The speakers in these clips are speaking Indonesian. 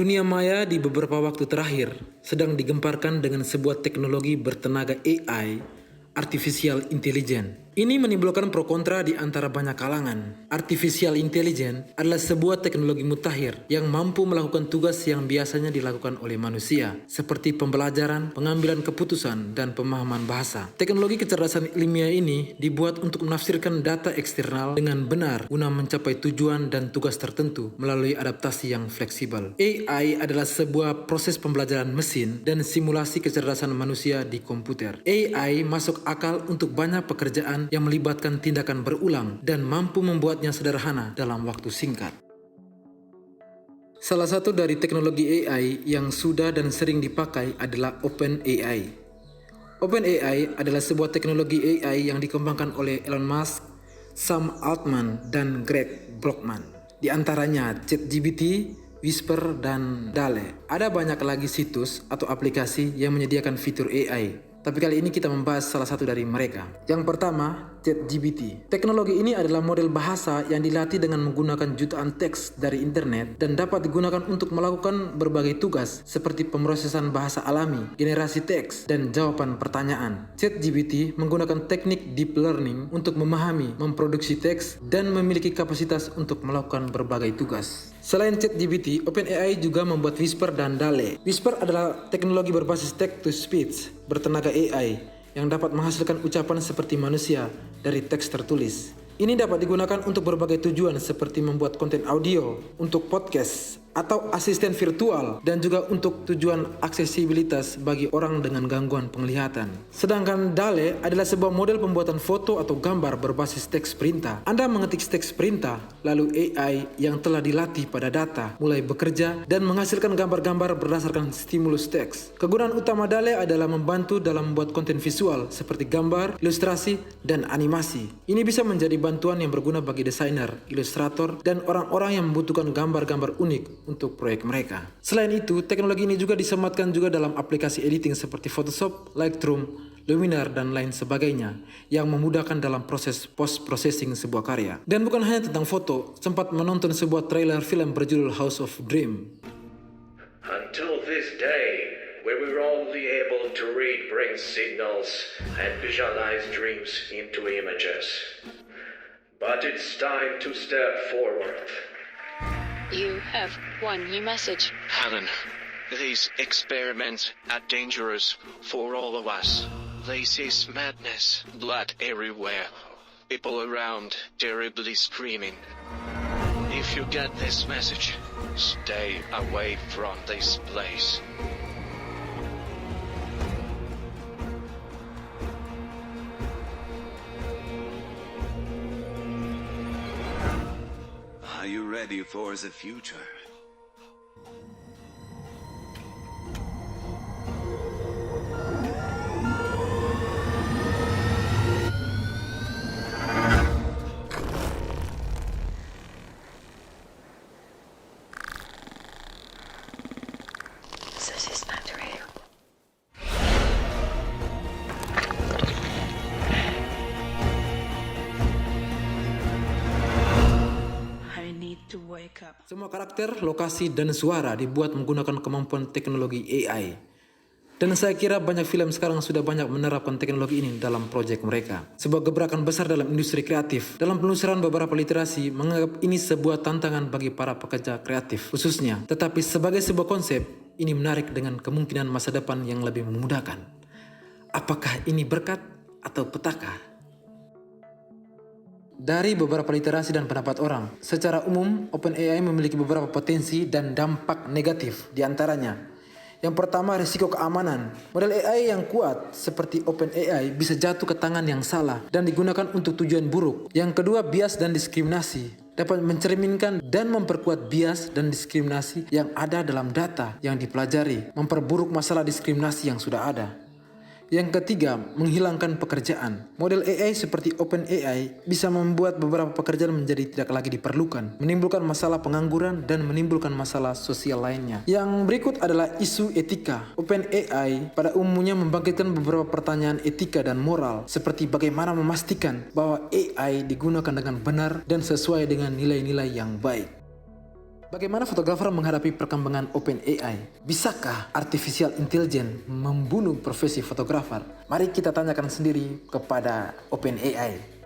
Dunia maya di beberapa waktu terakhir sedang digemparkan dengan sebuah teknologi bertenaga AI, Artificial Intelligence. Ini menimbulkan pro kontra di antara banyak kalangan. Artificial Intelligence adalah sebuah teknologi mutakhir yang mampu melakukan tugas yang biasanya dilakukan oleh manusia, seperti pembelajaran, pengambilan keputusan, dan pemahaman bahasa. Teknologi kecerdasan ilmiah ini dibuat untuk menafsirkan data eksternal dengan benar guna mencapai tujuan dan tugas tertentu melalui adaptasi yang fleksibel. AI adalah sebuah proses pembelajaran mesin dan simulasi kecerdasan manusia di komputer. AI masuk akal untuk banyak pekerjaan yang melibatkan tindakan berulang dan mampu membuatnya sederhana dalam waktu singkat. Salah satu dari teknologi AI yang sudah dan sering dipakai adalah OpenAI. OpenAI adalah sebuah teknologi AI yang dikembangkan oleh Elon Musk, Sam Altman, dan Greg Brockman. Di antaranya ChatGPT, Whisper, dan DALL-E. Ada banyak lagi situs atau aplikasi yang menyediakan fitur AI. Tapi kali ini kita membahas salah satu dari mereka. Yang pertama, ChatGPT. Teknologi ini adalah model bahasa yang dilatih dengan menggunakan jutaan teks dari internet dan dapat digunakan untuk melakukan berbagai tugas seperti pemrosesan bahasa alami, generasi teks, dan jawaban pertanyaan. ChatGPT menggunakan teknik deep learning untuk memahami, memproduksi teks, dan memiliki kapasitas untuk melakukan berbagai tugas. Selain ChatGPT, OpenAI juga membuat Whisper dan DALL-E. Whisper adalah teknologi berbasis text-to-speech bertenaga AI yang dapat menghasilkan ucapan seperti manusia dari teks tertulis. Ini dapat digunakan untuk berbagai tujuan seperti membuat konten audio, untuk podcast, atau asisten virtual, dan juga untuk tujuan aksesibilitas bagi orang dengan gangguan penglihatan. Sedangkan DALL-E adalah sebuah model pembuatan foto atau gambar berbasis teks perintah. Anda mengetik teks perintah, lalu AI yang telah dilatih pada data mulai bekerja dan menghasilkan gambar-gambar berdasarkan stimulus teks. Kegunaan utama DALL-E adalah membantu dalam membuat konten visual seperti gambar, ilustrasi, dan animasi. Ini bisa menjadi bantuan yang berguna bagi desainer, ilustrator, dan orang-orang yang membutuhkan gambar-gambar unik untuk proyek mereka. Selain itu, teknologi ini juga disematkan juga dalam aplikasi editing seperti Photoshop, Lightroom, Luminar, dan lain sebagainya yang memudahkan dalam proses post-processing sebuah karya. Dan bukan hanya tentang foto, sempat menonton sebuah trailer film berjudul House of Dream. Until this day, where we're only able to read brain signals and visualize dreams into images. But it's time to step forward. You have one new message. Helen, these experiments are dangerous for all of us. This is madness. Blood everywhere. People around terribly screaming. If you get this message, stay away from this place. Are you ready for the future? This is not real. I need to wake up. Semua karakter, lokasi, dan suara dibuat menggunakan kemampuan teknologi AI. Dan saya kira banyak film sekarang sudah banyak menerapkan teknologi ini dalam proyek mereka. Sebuah gebrakan besar dalam industri kreatif. Dalam penelusuran beberapa literasi menganggap ini sebuah tantangan bagi para pekerja kreatif khususnya. Tetapi sebagai sebuah konsep, ini menarik dengan kemungkinan masa depan yang lebih memudahkan. Apakah ini berkat atau petaka? Dari beberapa literasi dan pendapat orang, secara umum OpenAI memiliki beberapa potensi dan dampak negatif di antaranya. Yang pertama, risiko keamanan. Model AI yang kuat seperti OpenAI bisa jatuh ke tangan yang salah dan digunakan untuk tujuan buruk. Yang kedua, bias dan diskriminasi. Dapat mencerminkan dan memperkuat bias dan diskriminasi yang ada dalam data yang dipelajari, memperburuk masalah diskriminasi yang sudah ada. Yang ketiga, menghilangkan pekerjaan. Model AI seperti OpenAI bisa membuat beberapa pekerjaan menjadi tidak lagi diperlukan, menimbulkan masalah pengangguran dan menimbulkan masalah sosial lainnya. Yang berikut adalah isu etika. OpenAI pada umumnya membangkitkan beberapa pertanyaan etika dan moral, seperti bagaimana memastikan bahwa AI digunakan dengan benar dan sesuai dengan nilai-nilai yang baik. Bagaimana fotografer menghadapi perkembangan OpenAI? Bisakah artificial intelligence membunuh profesi fotografer? Mari kita tanyakan sendiri kepada OpenAI.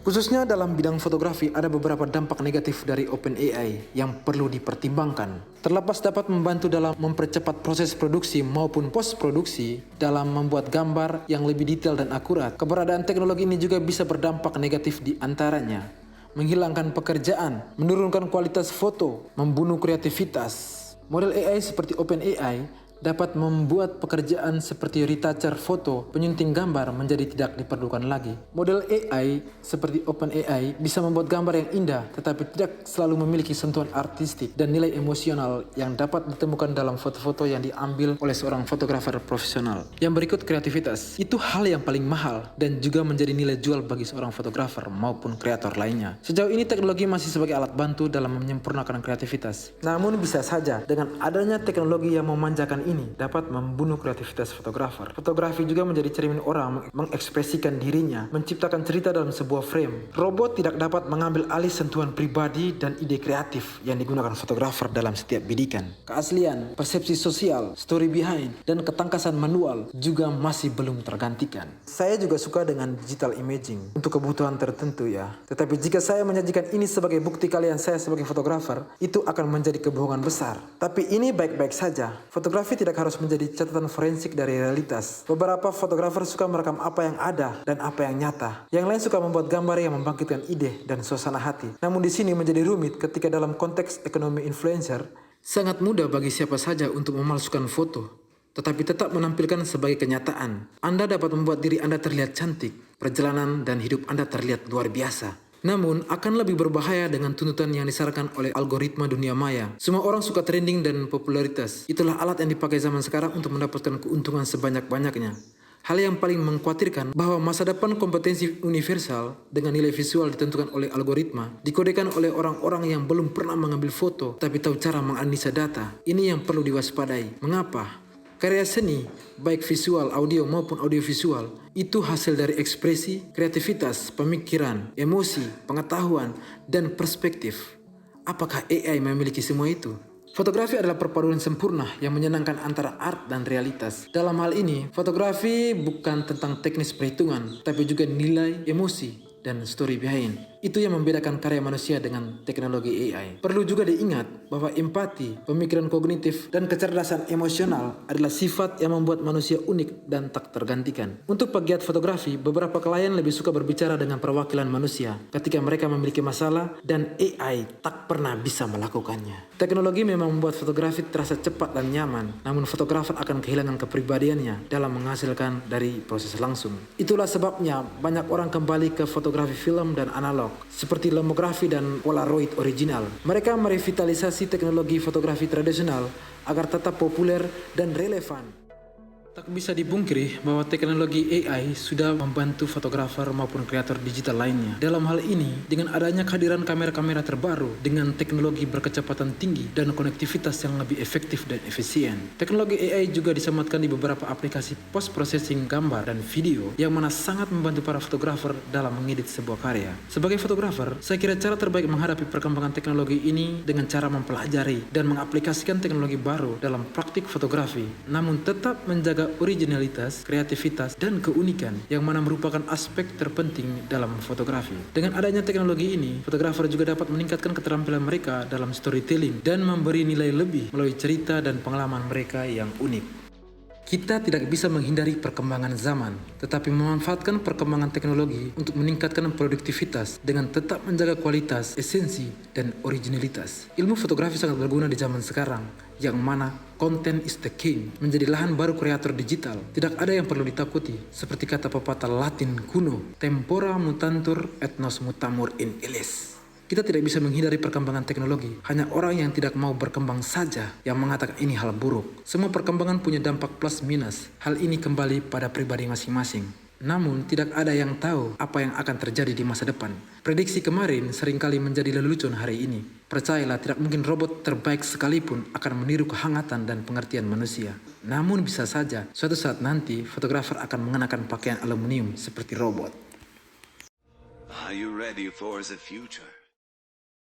Khususnya dalam bidang fotografi, ada beberapa dampak negatif dari OpenAI yang perlu dipertimbangkan. Terlepas dapat membantu dalam mempercepat proses produksi maupun post-produksi dalam membuat gambar yang lebih detail dan akurat, keberadaan teknologi ini juga bisa berdampak negatif di antaranya. Menghilangkan pekerjaan, menurunkan kualitas foto, membunuh kreativitas. Model AI seperti OpenAI dapat membuat pekerjaan seperti retoucher foto, penyunting gambar menjadi tidak diperlukan lagi. Model AI seperti OpenAI bisa membuat gambar yang indah tetapi tidak selalu memiliki sentuhan artistik dan nilai emosional yang dapat ditemukan dalam foto-foto yang diambil oleh seorang fotografer profesional. Yang berikut kreativitas. Itu hal yang paling mahal dan juga menjadi nilai jual bagi seorang fotografer maupun kreator lainnya. Sejauh ini teknologi masih sebagai alat bantu dalam menyempurnakan kreativitas. Namun bisa saja dengan adanya teknologi yang memanjakan ini dapat membunuh kreativitas fotografer. Fotografi juga menjadi cermin orang mengekspresikan dirinya, menciptakan cerita dalam sebuah frame. Robot tidak dapat mengambil alih sentuhan pribadi dan ide kreatif yang digunakan fotografer dalam setiap bidikan. Keaslian, persepsi sosial, story behind, dan ketangkasan manual juga masih belum tergantikan. Saya juga suka dengan digital imaging untuk kebutuhan tertentu ya. Tetapi jika saya menyajikan ini sebagai bukti kalian saya sebagai fotografer, itu akan menjadi kebohongan besar. Tapi ini baik-baik saja. Fotografi tidak harus menjadi catatan forensik dari realitas. Beberapa fotografer suka merekam apa yang ada dan apa yang nyata. Yang lain suka membuat gambar yang membangkitkan ide dan suasana hati. Namun di sini menjadi rumit ketika dalam konteks ekonomi influencer, sangat mudah bagi siapa saja untuk memalsukan foto, tetapi tetap menampilkan sebagai kenyataan. Anda dapat membuat diri Anda terlihat cantik, perjalanan dan hidup Anda terlihat luar biasa. Namun, akan lebih berbahaya dengan tuntutan yang disarankan oleh algoritma dunia maya. Semua orang suka trending dan popularitas. Itulah alat yang dipakai zaman sekarang untuk mendapatkan keuntungan sebanyak-banyaknya. Hal yang paling mengkhawatirkan bahwa masa depan kompetensi universal dengan nilai visual ditentukan oleh algoritma, dikodekan oleh orang-orang yang belum pernah mengambil foto tapi tahu cara menganalisa data. Ini yang perlu diwaspadai. Mengapa? Karya seni, baik visual, audio maupun audiovisual, itu hasil dari ekspresi, kreativitas, pemikiran, emosi, pengetahuan, dan perspektif. Apakah AI memiliki semua itu? Fotografi adalah perpaduan sempurna yang menyenangkan antara art dan realitas. Dalam hal ini, fotografi bukan tentang teknis perhitungan, tapi juga nilai, emosi, dan story behind. Itu yang membedakan karya manusia dengan teknologi AI. Perlu juga diingat bahwa empati, pemikiran kognitif, dan kecerdasan emosional adalah sifat yang membuat manusia unik dan tak tergantikan. Untuk pegiat fotografi, beberapa klien lebih suka berbicara dengan perwakilan manusia ketika mereka memiliki masalah dan AI tak pernah bisa melakukannya. Teknologi memang membuat fotografi terasa cepat dan nyaman, namun fotografer akan kehilangan kepribadiannya dalam menghasilkan dari proses langsung. Itulah sebabnya banyak orang kembali ke fotografi film dan analog, seperti limografi dan Polaroid original. Mereka merevitalisasi teknologi fotografi tradisional agar tetap populer dan relevan. Tak bisa dipungkiri bahwa teknologi AI sudah membantu fotografer maupun kreator digital lainnya. Dalam hal ini, dengan adanya kehadiran kamera-kamera terbaru dengan teknologi berkecepatan tinggi dan konektivitas yang lebih efektif dan efisien, teknologi AI juga disematkan di beberapa aplikasi post-processing gambar dan video yang mana sangat membantu para fotografer dalam mengedit sebuah karya. Sebagai fotografer, saya kira cara terbaik menghadapi perkembangan teknologi ini dengan cara mempelajari dan mengaplikasikan teknologi baru dalam praktik fotografi, namun tetap menjaga originalitas, kreativitas, dan keunikan yang mana merupakan aspek terpenting dalam fotografi. Dengan adanya teknologi ini, fotografer juga dapat meningkatkan keterampilan mereka dalam storytelling dan memberi nilai lebih melalui cerita dan pengalaman mereka yang unik. Kita tidak bisa menghindari perkembangan zaman, tetapi memanfaatkan perkembangan teknologi untuk meningkatkan produktivitas dengan tetap menjaga kualitas, esensi, dan originalitas. Ilmu fotografi sangat berguna di zaman sekarang, yang mana content is the king, menjadi lahan baru kreator digital. Tidak ada yang perlu ditakuti, seperti kata pepatah Latin kuno, tempora mutantur et nos mutamur in illis. Kita tidak bisa menghindari perkembangan teknologi. Hanya orang yang tidak mau berkembang saja yang mengatakan ini hal buruk. Semua perkembangan punya dampak plus minus. Hal ini kembali pada pribadi masing-masing. Namun, tidak ada yang tahu apa yang akan terjadi di masa depan. Prediksi kemarin seringkali menjadi lelucon hari ini. Percayalah, tidak mungkin robot terbaik sekalipun akan meniru kehangatan dan pengertian manusia. Namun bisa saja, suatu saat nanti fotografer akan mengenakan pakaian aluminium seperti robot. Are you ready for the future?